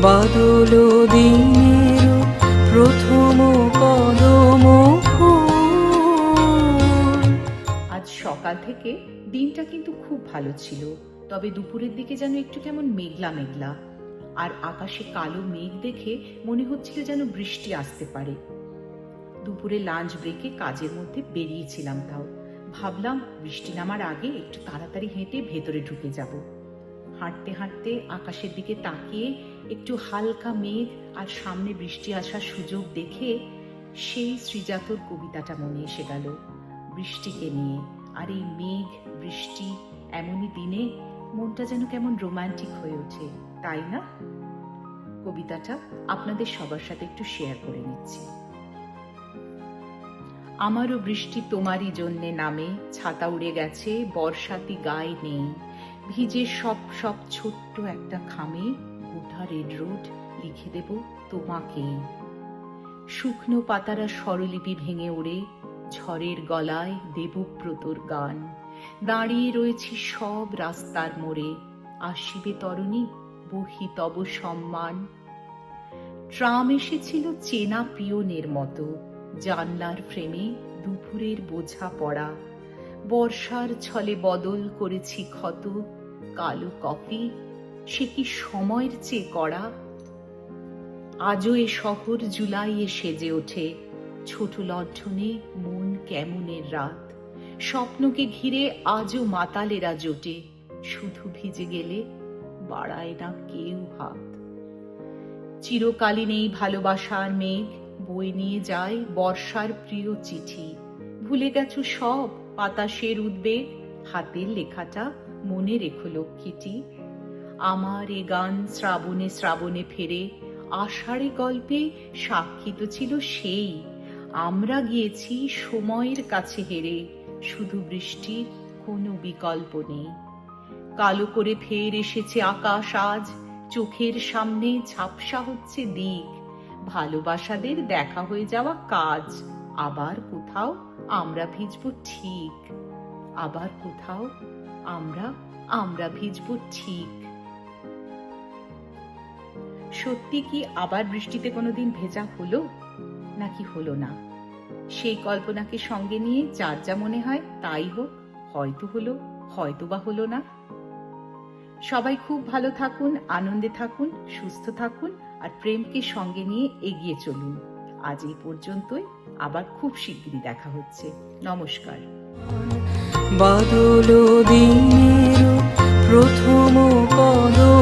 বাদল দিনের প্রথম কদম ফুল। আজ সকাল থেকে দিনটা কিন্তু খুব ভালো ছিল, তবে দুপুরের দিকে যেন একটু কেমন মেঘলা মেঘলা, আর আকাশে কালো মেঘ দেখে মনে হচ্ছিল যেন বৃষ্টি আসতে পারে। দুপুরে লাঞ্চ ব্রেকে কাজের মধ্যে বেরিয়েছিলাম, তাও ভাবলাম বৃষ্টি নামার আগে একটু তাড়াতাড়ি হেঁটে ভেতরে ঢুকে যাব। হাঁটতে হাঁটতে আকাশের দিকে তাকিয়ে একটু হালকা মেঘ আর সামনে বৃষ্টি আসার সুযোগ দেখে সেই শ্রীজাতর কবিতাটা মনে এসে গেল বৃষ্টিকে নিয়ে। আর এই মেঘ বৃষ্টি এমনই দিনে মনটা যেন কেমন রোমান্টিক হয়ে ওঠে, তাই না? কবিতাটা আপনাদের সবার সাথে একটু শেয়ার করে নিচ্ছি। আমারও বৃষ্টি তোমারই জন্যে নামে, ছাতা উড়ে গেছে বর্ষাতি গায়ে নেই, ভিজে সব সব ছোট্ট একটা খামে গোটা রেড রোড লিখে দেব তোমাকে। শুকনো পাতারা স্বরলিপি ভেঙে ওড়ে, ঝড়ের গলায় দেবব্রতর গান। দাঁড়িয়ে রয়েছি সব রাস্তার মোড়ে, আসিবে তরুণী বহি তব সম্মান। ট্রাম এসেছিল চেনা পিয়নের মতো, জানলার ফ্রেমে দুপুরের বোঝা পড়া। বর্ষার ছলে বদল করেছি ক্ষত, কালো কফি সে কি সময়ের চেয়ে কড়া। আজও এ শহর জুলাইয়ে সেজে ওঠে, ছোট লণ্ঠনে মন কেমনের রাত। স্বপ্নকে ঘিরে আজও মাতালেরা জোটে, শুধু ভিজে গেলে বাড়ায় না কেউ হাত। চিরকালীন এই ভালোবাসার মেঘ বয়ে নিয়ে যায় বর্ষার প্রিয় চিঠি। ভুলে গেছো সব বাতাসের উদ্বেগ, হাতের লেখাটা মনে রেখো লক্ষ্মীটি। আমার এ গান শ্রাবণে শ্রাবণে ফেরে, আষাঢ়ে গল্পে সাক্ষী তো ছিল সেই। আমরা গিয়েছি সময়ের কাছে হেরে, শুধু বৃষ্টির কোনো বিকল্প নেই। কালো করে ফের এসেছে আকাশ আজ, চোখের সামনে ঝাপসা হচ্ছে দিক। ভালোবাসাদের দেখা হয়ে যাওয়া কাজ, আবার কোথাও আমরা ভিজবো ঠিক। আবার কোথাও আমরা ভিজবো ঠিক। সত্যি কি আবার বৃষ্টিতে কোনোদিন ভেজা হলো নাকি হলো না? সেই কল্পনাকে সঙ্গে নিয়ে যার যা মনে হয় তাই হোক, হয়তো হলো হয়তো বা হলো না। সবাই খুব ভালো থাকুন, আনন্দে থাকুন, সুস্থ থাকুন আর প্রেমকে সঙ্গে নিয়ে এগিয়ে চলুন। আজ এই পর্যন্তই, আবার খুব শিগগিরই দেখা হচ্ছে। নমস্কার। বাদল দিনের প্রথম কদম